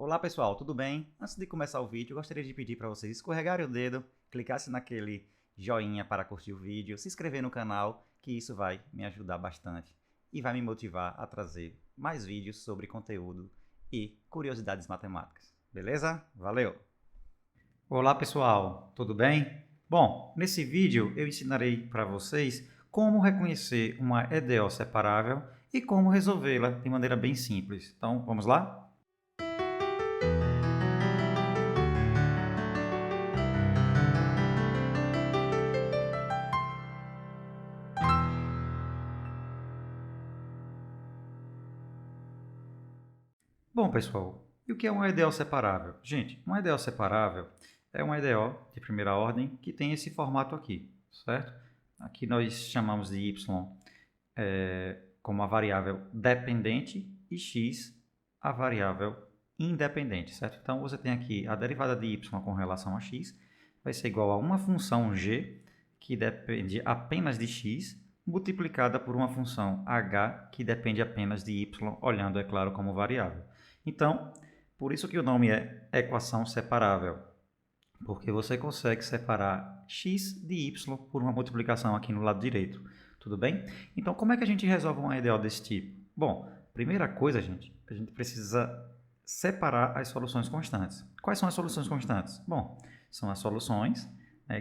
Olá pessoal, tudo bem? Antes de começar o vídeo, eu gostaria de pedir para vocês escorregarem o dedo, clicassem naquele joinha para curtir o vídeo, se inscrever no canal, que isso vai me ajudar bastante e vai me motivar a trazer mais vídeos sobre conteúdo e curiosidades matemáticas. Beleza? Valeu! Olá pessoal, tudo bem? Bom, nesse vídeo eu ensinarei para vocês como reconhecer uma EDO separável e como resolvê-la de maneira bem simples. Então, vamos lá? Bom, pessoal, e o que é uma EDO separável? Gente, uma EDO separável é uma EDO de primeira ordem que tem esse formato aqui, certo? Aqui nós chamamos de y como a variável dependente e x a variável independente, certo? Então, você tem aqui a derivada de y com relação a x vai ser igual a uma função g que depende apenas de x multiplicada por uma função h que depende apenas de y, olhando, é claro, como variável. Então, por isso que o nome é equação separável, porque você consegue separar x de y por uma multiplicação aqui no lado direito. Tudo bem? Então, como é que a gente resolve uma EDO desse tipo? Bom, primeira coisa, gente, a gente precisa separar as soluções constantes. Quais são as soluções constantes? Bom, são as soluções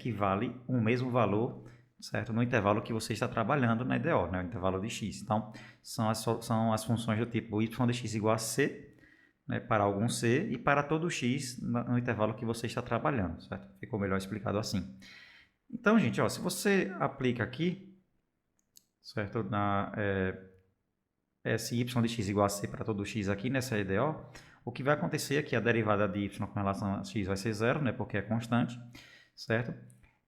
que valem o mesmo valor, certo? No intervalo que você está trabalhando na EDO, né? O intervalo de x. Então, são as funções do tipo y de x igual a c, né, para algum c e para todo x no intervalo que você está trabalhando, certo? Ficou melhor explicado assim. Então, gente, ó, se você aplica aqui, certo, sy de x igual a c para todo x aqui nessa EDO, o que vai acontecer é que a derivada de y com relação a x vai ser zero, né, porque é constante, certo?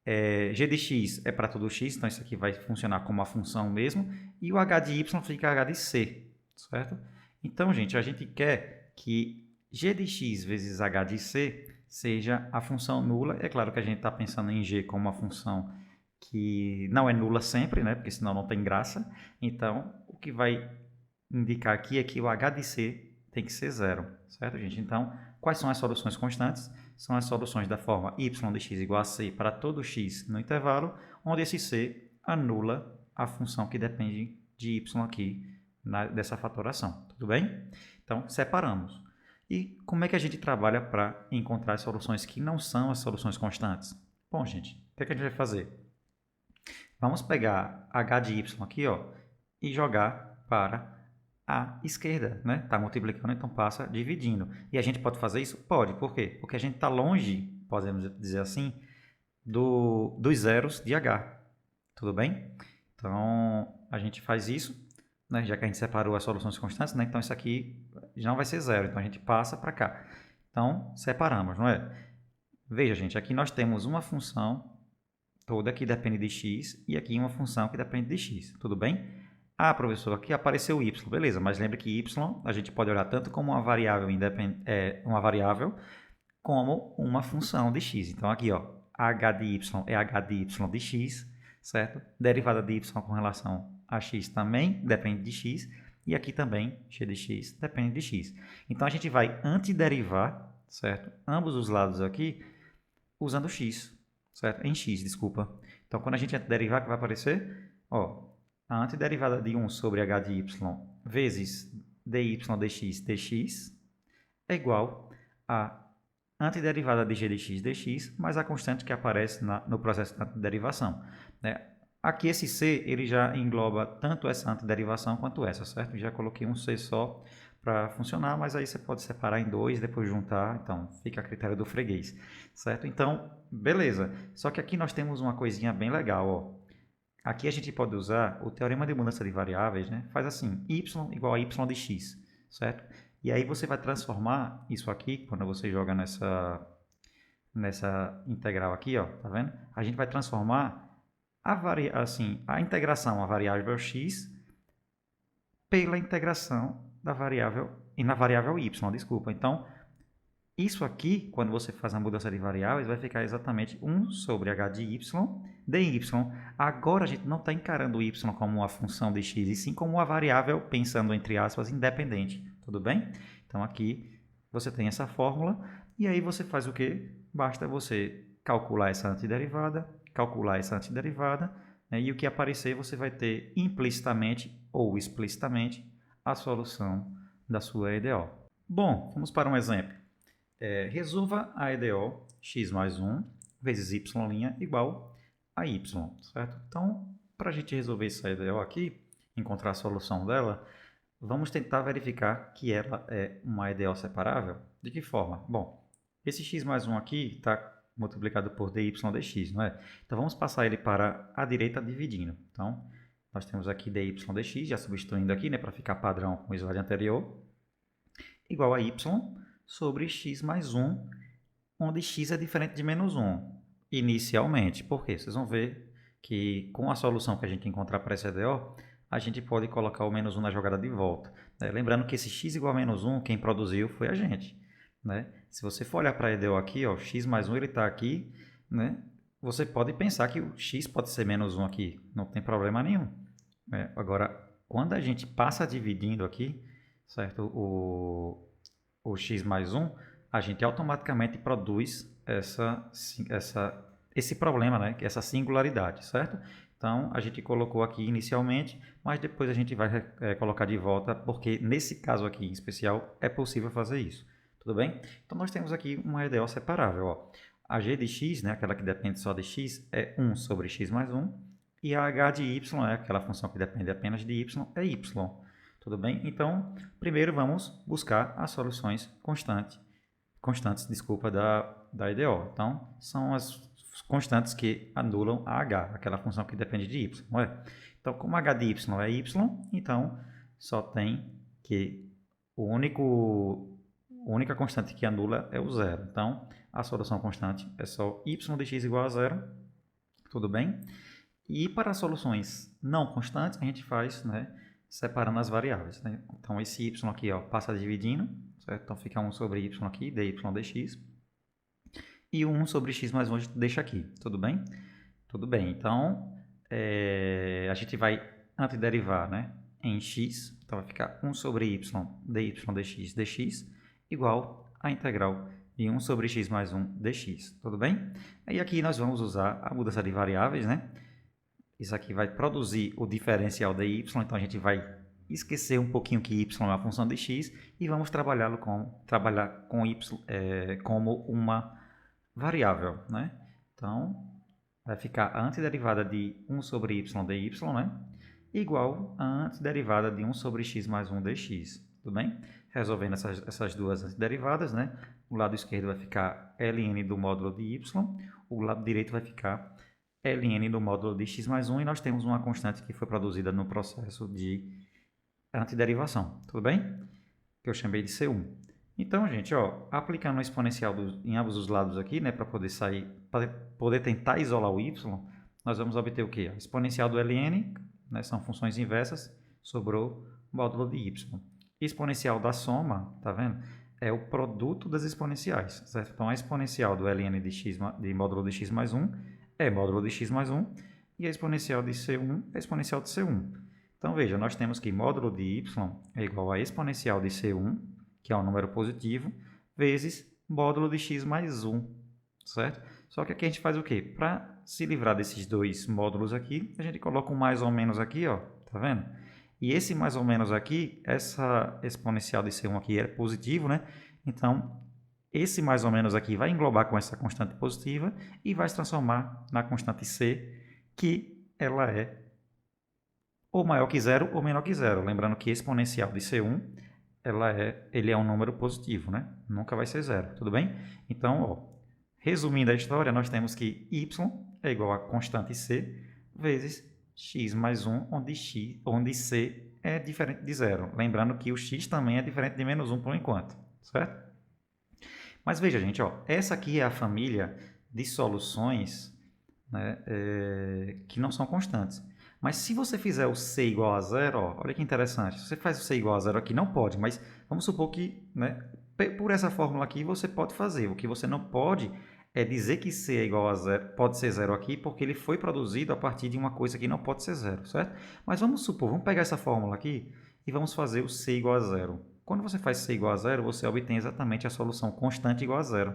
G de x é para todo x, então isso aqui vai funcionar como uma função mesmo, e o h de y fica h de c, certo? Então, gente, a gente quer que g de x vezes h de c seja a função nula. É claro que a gente está pensando em g como uma função que não é nula sempre, né? Porque senão não tem graça. Então, o que vai indicar aqui é que o h de c tem que ser zero, certo, gente? Então, quais são as soluções constantes? São as soluções da forma y de x igual a c para todo x no intervalo, onde esse c anula a função que depende de y aqui dessa fatoração, tudo bem? Então, separamos. E como é que a gente trabalha para encontrar soluções que não são as soluções constantes? Bom, gente, o que é que a gente vai fazer? Vamos pegar h de y aqui, ó, e jogar para a esquerda, né? Está multiplicando, então passa dividindo. E a gente pode fazer isso? Pode. Por quê? Porque a gente está longe, podemos dizer assim, dos zeros de h. Tudo bem? Então, a gente faz isso, né? Já que a gente separou as soluções constantes, né? Então, isso aqui já não vai ser zero. Então, a gente passa para cá. Então, separamos, não é? Veja, gente, aqui nós temos uma função toda que depende de x e aqui uma função que depende de x. Tudo bem? Ah, professor, aqui apareceu y. Beleza, mas lembre que y a gente pode olhar tanto como uma variável como uma função de x. Então, aqui, ó, h de y é h de y de x, certo? Derivada de y com relação a x também depende de x. E aqui também, g de x depende de x. Então, a gente vai antiderivar, certo? Ambos os lados aqui, usando x, certo? Em x, desculpa. Então, quando a gente antiderivar, o que vai aparecer? Ó, a antiderivada de 1 sobre h de y vezes dy dx dx é igual a antiderivada de g de x dx mais a constante que aparece no processo de derivação, né? Aqui esse c ele já engloba tanto essa antiderivação quanto essa, certo? Já coloquei um c só para funcionar, mas aí você pode separar em dois, depois juntar, então fica a critério do freguês, certo? Então, beleza. Só que aqui nós temos uma coisinha bem legal, ó. Aqui a gente pode usar o teorema de mudança de variáveis, né? Faz assim, y igual a y de x, certo? E aí você vai transformar isso aqui, quando você joga nessa integral aqui, ó, tá vendo? A gente vai transformar a integração, a variável x, pela integração da variável, e na variável y, desculpa. Então, isso aqui, quando você faz a mudança de variáveis, vai ficar exatamente 1 sobre h de y dy. Agora a gente não está encarando o y como uma função de x, e sim como uma variável, pensando entre aspas, independente. Tudo bem? Então aqui você tem essa fórmula, e aí você faz o quê? Basta você calcular essa antiderivada, né, e o que aparecer você vai ter implicitamente ou explicitamente a solução da sua EDO. Bom, vamos para um exemplo. Resolva a EDO x mais 1 vezes y' igual a y, certo? Então, para a gente resolver essa EDO aqui, encontrar a solução dela, vamos tentar verificar que ela é uma EDO separável. De que forma? Bom, esse x mais 1 aqui está multiplicado por dy dx, não é? Então, vamos passar ele para a direita dividindo. Então, nós temos aqui dy dx, já substituindo aqui, né, para ficar padrão com o slide anterior, igual a y sobre x mais 1, onde x é diferente de menos 1, inicialmente. Por quê? Vocês vão ver que com a solução que a gente encontrar para essa EDO, a gente pode colocar o menos 1 na jogada de volta. Né? Lembrando que esse x igual a menos 1, quem produziu foi a gente. Né? Se você for olhar para a EDO aqui, ó, x mais 1 ele está aqui, né? Você pode pensar que o x pode ser menos 1 aqui, não tem problema nenhum. Né? Agora, quando a gente passa dividindo aqui, certo? O x mais 1, a gente automaticamente produz esse problema, né? Essa singularidade, certo? Então, a gente colocou aqui inicialmente, mas depois a gente vai colocar de volta, porque nesse caso aqui em especial é possível fazer isso. Tudo bem? Então, nós temos aqui uma EDO separável. Ó. A g de x, né, aquela que depende só de x, é 1 sobre x mais 1, e a h de y, aquela função que depende apenas de y, é y. Tudo bem? Então, primeiro vamos buscar as soluções constantes da EDO. Então, são as constantes que anulam a h, aquela função que depende de y, não é? Então, como h de y é y, então só tem que a única constante que anula é o zero. Então, a solução constante é só y de x igual a zero, tudo bem? E para soluções não constantes, a gente faz, né, separando as variáveis. Né? Então, esse y aqui ó, passa dividindo, certo? Então, fica 1 sobre y aqui, dy dx. E o 1 sobre x mais 1 a gente deixa aqui, tudo bem? Tudo bem. Então, a gente vai antiderivar, né, em x. Então, vai ficar 1 sobre y dy dx igual a integral de 1 sobre x mais 1 dx, tudo bem? E aqui nós vamos usar a mudança de variáveis, né? Isso aqui vai produzir o diferencial de y, então a gente vai esquecer um pouquinho que y é uma função de x e vamos trabalhar com y como uma variável, né? Então, vai ficar a antiderivada de 1 sobre y dy, né? Igual a antiderivada de 1 sobre x mais 1 dx, tudo bem? Resolvendo essas duas antiderivadas, né? O lado esquerdo vai ficar ln do módulo de y, o lado direito vai ficar ln do módulo de x mais 1 e nós temos uma constante que foi produzida no processo de antiderivação, tudo bem? Que eu chamei de C1. Então, gente, ó, aplicando o exponencial em ambos os lados aqui, né, para poder tentar isolar o y, nós vamos obter o quê? A exponencial do ln, né, são funções inversas, sobrou módulo de y. Exponencial da soma, tá vendo? É o produto das exponenciais, certo? Então, a exponencial do ln de módulo de x mais 1 é módulo de x mais 1 e a exponencial de C1 é exponencial de C1. Então, veja, nós temos que módulo de y é igual a exponencial de C1, que é um número positivo, vezes módulo de x mais 1, certo? Só que aqui a gente faz o quê? Para se livrar desses dois módulos aqui, a gente coloca um mais ou menos aqui, ó, tá vendo? E esse mais ou menos aqui, essa exponencial de C1 aqui é positivo, né? Então, esse mais ou menos aqui vai englobar com essa constante positiva e vai se transformar na constante C, que ela é ou maior que zero ou menor que zero. Lembrando que exponencial de C1, ele é um número positivo, né? Nunca vai ser zero, tudo bem? Então, ó, resumindo a história, nós temos que y é igual a constante C vezes x mais 1, onde C é diferente de zero. Lembrando que o x também é diferente de menos 1 por enquanto, certo? Mas veja, gente, ó, essa aqui é a família de soluções, né, que não são constantes. Mas se você fizer o C igual a zero, ó, olha que interessante. Se você faz o C igual a zero aqui, não pode, mas vamos supor que, né, por essa fórmula aqui você pode fazer. O que você não pode é dizer que C é igual a zero, pode ser zero aqui, porque ele foi produzido a partir de uma coisa que não pode ser zero, certo? Mas vamos supor, vamos pegar essa fórmula aqui e vamos fazer o C igual a zero. Quando você faz c igual a zero, você obtém exatamente a solução constante igual a zero.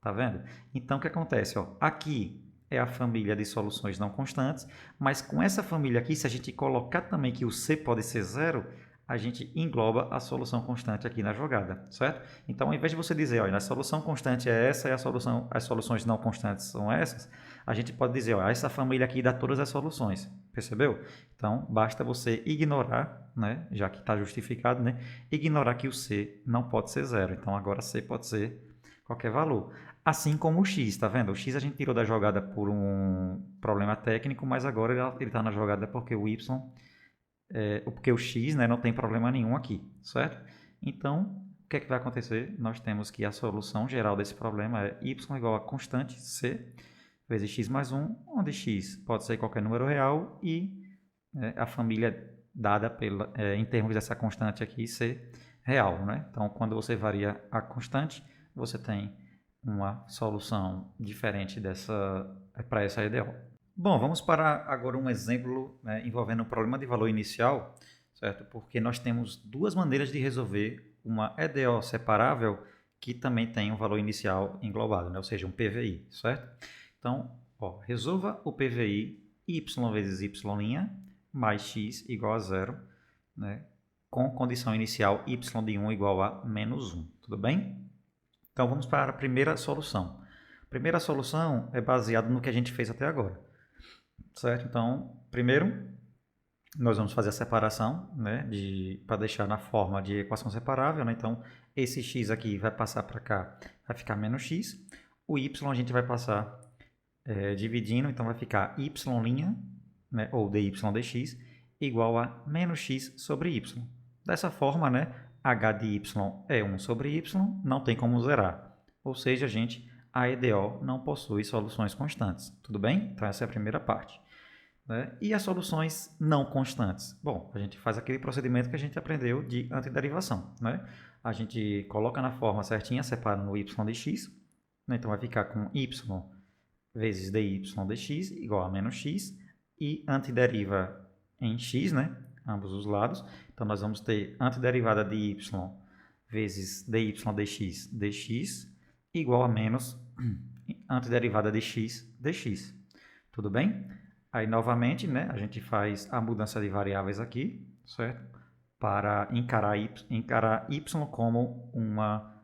Tá vendo? Então, o que acontece? Ó, aqui é a família de soluções não constantes, mas com essa família aqui, se a gente colocar também que o c pode ser zero, a gente engloba a solução constante aqui na jogada, certo? Então, ao invés de você dizer, olha, a solução constante é essa e as soluções não constantes são essas, a gente pode dizer, ó, essa família aqui dá todas as soluções, percebeu? Então, basta você ignorar, né, já que está justificado, né, ignorar que o c não pode ser zero. Então, agora c pode ser qualquer valor. Assim como o x, tá vendo? O x a gente tirou da jogada por um problema técnico, mas agora ele está na jogada porque o y, porque o x, né, não tem problema nenhum aqui, certo? Então, o que é que vai acontecer? Nós temos que a solução geral desse problema é y igual a constante c vezes x mais 1, onde x pode ser qualquer número real e a família dada em termos dessa constante aqui ser real, né? Então, quando você varia a constante, você tem uma solução diferente para essa EDO. Bom, vamos para agora um exemplo, né, envolvendo um problema de valor inicial, certo? Porque nós temos duas maneiras de resolver uma EDO separável que também tem um valor inicial englobado, né? Ou seja, um PVI, certo? Então, ó, resolva o PVI y vezes y' mais x igual a zero, né? Com condição inicial y de 1 igual a menos 1, tudo bem? Então, vamos para a primeira solução. A primeira solução é baseada no que a gente fez até agora, certo? Então, primeiro, nós vamos fazer a separação, né, para deixar na forma de equação separável, né? Então, esse x aqui vai passar para cá, vai ficar menos x. O y a gente vai passar dividindo, então vai ficar y', né, ou dy dx, igual a menos x sobre y. Dessa forma, né, h de y é 1 sobre y, não tem como zerar. Ou seja, a EDO não possui soluções constantes. Tudo bem? Então, essa é a primeira parte. Né? E as soluções não constantes? Bom, a gente faz aquele procedimento que a gente aprendeu de antiderivação. Né? A gente coloca na forma certinha, separa no y de x. Né? Então, vai ficar com y vezes dy dx igual a menos x. E antideriva em x, né? Ambos os lados. Então, nós vamos ter antiderivada de y vezes dy dx igual a menos antiderivada de x dx. Tudo bem? Aí, novamente, né, a gente faz a mudança de variáveis aqui, certo? Para encarar y como uma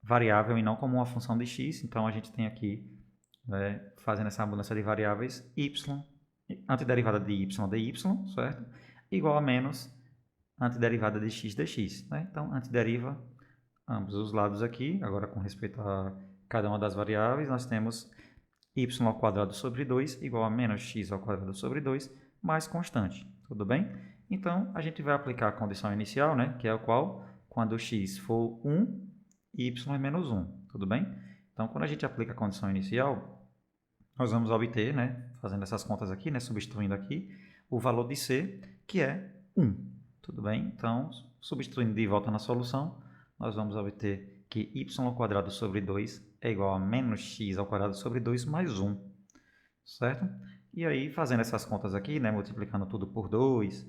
variável e não como uma função de x. Então, a gente tem aqui, né, fazendo essa mudança de variáveis, antiderivada de y, certo? Igual a menos antiderivada de x dx. Né? Então, antideriva ambos os lados aqui. Agora, com respeito a cada uma das variáveis, nós temos y ao quadrado sobre 2 igual a menos x ao quadrado sobre 2 mais constante. Tudo bem? Então, a gente vai aplicar a condição inicial, né? Que é a qual, quando x for 1, y é menos 1. Tudo bem? Então, quando a gente aplica a condição inicial, nós vamos obter, né, fazendo essas contas aqui, né, substituindo aqui, o valor de c, que é 1. Tudo bem? Então, substituindo de volta na solução, nós vamos obter que y ao quadrado sobre 2 é igual a menos x ao quadrado sobre 2 mais 1. Certo? E aí, fazendo essas contas aqui, né, multiplicando tudo por 2,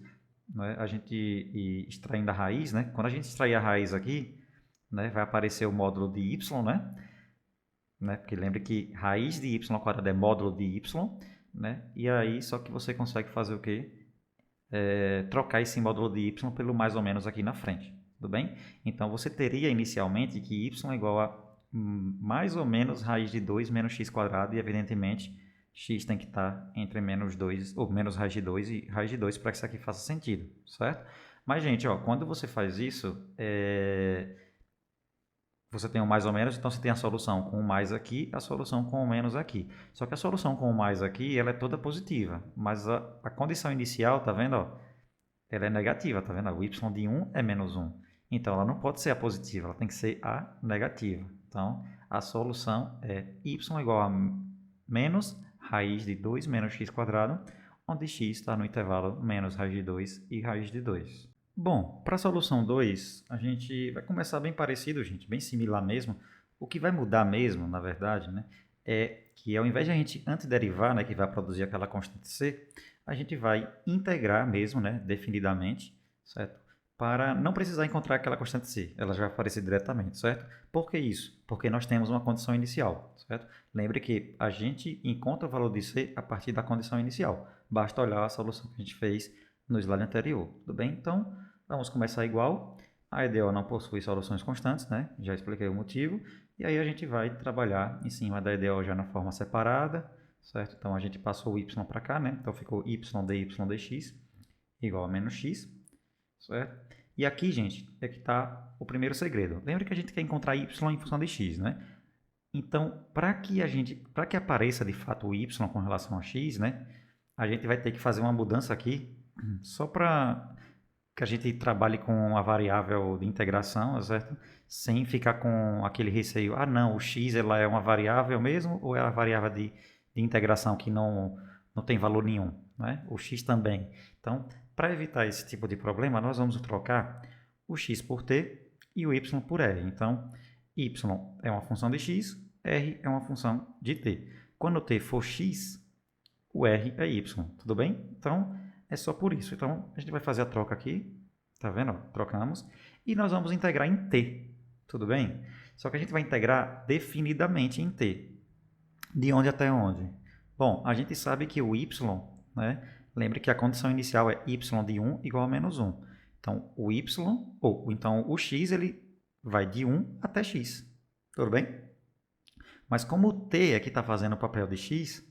né, e extraindo a raiz, né? Quando a gente extrair a raiz aqui, né, vai aparecer o módulo de y, né? Porque lembre que raiz de y ao quadrado é módulo de y, né? E aí, só que você consegue fazer o quê? Trocar esse módulo de y pelo mais ou menos aqui na frente. Tudo bem? Então, você teria inicialmente que y é igual a mais ou menos raiz de 2 menos x quadrado, e evidentemente x tem que estar entre menos 2, ou menos raiz de 2 e raiz de 2 para que isso aqui faça sentido, certo? Mas, gente, ó, quando você faz isso, você tem um mais ou menos, então você tem a solução com o mais aqui, a solução com o menos aqui. Só que a solução com o mais aqui, ela é toda positiva, mas a condição inicial, tá vendo, ó? Ela é negativa, tá vendo? O y de 1 é menos 1. Então, ela não pode ser a positiva, ela tem que ser a negativa. Então, a solução é y igual a menos raiz de 2 menos x quadrado, onde x está no intervalo menos raiz de 2 e raiz de 2. Bom, para a solução 2, a gente vai começar bem parecido, gente, bem similar mesmo. O que vai mudar mesmo, na verdade, né, é que ao invés de a gente antiderivar, né, que vai produzir aquela constante c, a gente vai integrar mesmo, né, definidamente, certo? para não precisar encontrar aquela constante C, ela já vai aparecer diretamente, certo? Por que isso? Porque nós temos uma condição inicial, certo? Lembre que a gente encontra o valor de C a partir da condição inicial, basta olhar a solução que a gente fez no slide anterior, tudo bem? Então, vamos começar igual, a EDO não possui soluções constantes, né? Já expliquei o motivo, e aí a gente vai trabalhar em cima da EDO já na forma separada, certo? Então, a gente passou o y para cá, né? Então, ficou y dx igual a menos x, certo? E aqui, gente, é que está o primeiro segredo. Lembra que a gente quer encontrar y em função de x, né? Então, para que apareça de fato o y com relação a x, né? A gente vai ter que fazer uma mudança aqui, só para que a gente trabalhe com a variável de integração, certo? Sem ficar com aquele receio, ah não, o x ela é uma variável mesmo, ou é a variável de integração que não tem valor nenhum, né? O x também. Então, para evitar esse tipo de problema, nós vamos trocar o x por t e o y por r. Então, y é uma função de x, r é uma função de t. Quando t for x, o r é y, tudo bem? Então, é só por isso. Então, a gente vai fazer a troca aqui, tá vendo? Trocamos. E nós vamos integrar em t, tudo bem? Só que a gente vai integrar definidamente em t. De onde até onde? Bom, a gente sabe que o y, né? Lembre que a condição inicial é y de 1 igual a menos 1. Então, o y, então o x, ele vai de 1 até x. Tudo bem? Mas como o t é que está fazendo o papel de x,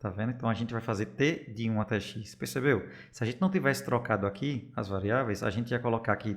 tá vendo? Então, a gente vai fazer t de 1 até x. Percebeu? Se a gente não tivesse trocado aqui as variáveis, a gente ia colocar aqui,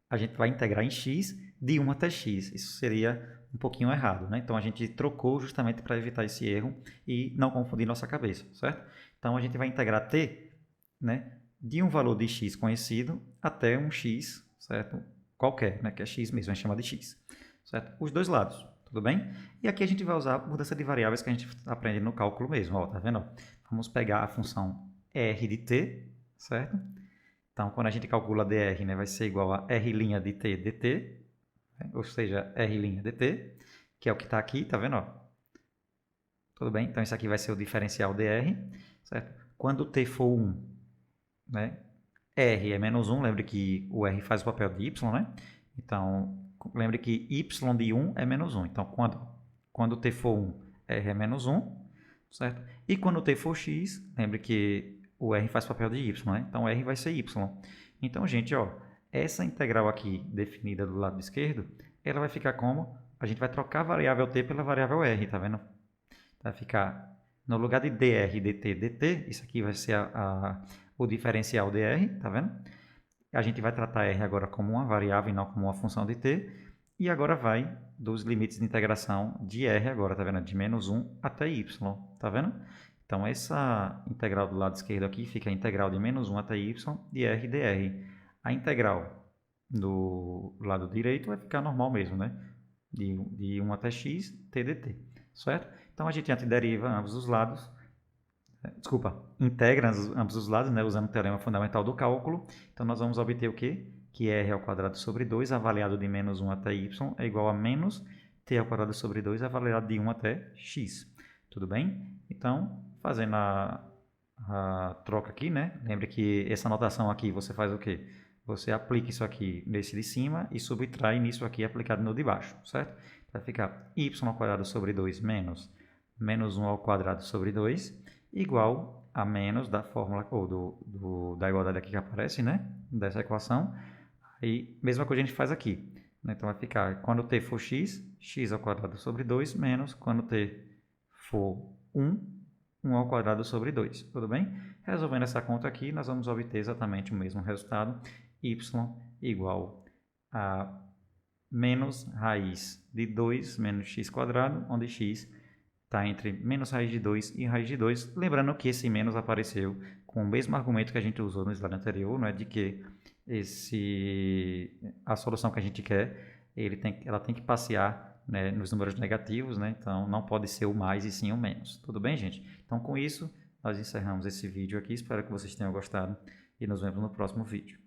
a gente vai integrar em x de 1 até x. Isso seria um pouquinho errado, né? Então, a gente trocou justamente para evitar esse erro e não confundir nossa cabeça, certo? Então, a gente vai integrar t, né, de um valor de x conhecido até um x, certo? Qualquer, né, que é x mesmo, a gente chama de x, certo? Os dois lados, tudo bem? E aqui a gente vai usar a mudança de variáveis que a gente aprende no cálculo mesmo, ó, tá vendo? Vamos pegar a função r de t, certo? Então, quando a gente calcula dr, né, vai ser igual a r' de t dt, né? Ou seja, r' dt, que é o que está aqui, tá vendo? Ó? Tudo bem? Então, isso aqui vai ser o diferencial dr, certo? Quando t for 1, né, r é menos 1, lembre que o r faz o papel de y, né? Então, lembre que y de 1 é menos 1. Então, quando t for 1, r é menos 1, certo? E quando t for x, lembre que o r faz o papel de y, né? Então, r vai ser y. Então, gente, ó, essa integral aqui definida do lado esquerdo, ela vai ficar como? A gente vai trocar a variável t pela variável r, tá vendo? Vai ficar, no lugar de dr, dt, dt, isso aqui vai ser o diferencial dr, tá vendo? A gente vai tratar r agora como uma variável e não como uma função de t. E agora vai dos limites de integração de r agora, tá vendo? De menos 1 até y, tá vendo? Então, essa integral do lado esquerdo aqui fica a integral de menos 1 até y de r dr. A integral do lado direito vai ficar normal mesmo, né? De 1 até x, t dt, certo? Então, a gente antideriva ambos os lados, integra ambos os lados, né, usando o teorema fundamental do cálculo. Então, nós vamos obter o quê? Que r ao quadrado sobre 2, avaliado de menos 1 até y, é igual a menos t ao quadrado sobre 2, avaliado de 1 até x. Tudo bem? Então, fazendo a troca aqui, né? Lembre que essa notação aqui, você faz o quê? Você aplica isso aqui nesse de cima e subtrai nisso aqui aplicado no de baixo, certo? Vai ficar y ao quadrado sobre 2 menos 1 ao quadrado sobre 2 igual a menos da fórmula, ou da igualdade aqui que aparece, né? Dessa equação. Aí, mesma coisa a gente faz aqui. Então, vai ficar, quando t for x, x ao quadrado sobre 2, menos, quando t for 1, 1 ao quadrado sobre 2. Tudo bem? Resolvendo essa conta aqui, nós vamos obter exatamente o mesmo resultado. Y igual a menos raiz de 2 menos x quadrado, onde x está entre menos raiz de 2 e raiz de 2. Lembrando que esse menos apareceu com o mesmo argumento que a gente usou no slide anterior, não é de que a solução que a gente quer, ela tem que passear, né, nos números negativos, né? Então não pode ser o mais e sim o menos. Tudo bem, gente? Então com isso, nós encerramos esse vídeo aqui. Espero que vocês tenham gostado e nos vemos no próximo vídeo.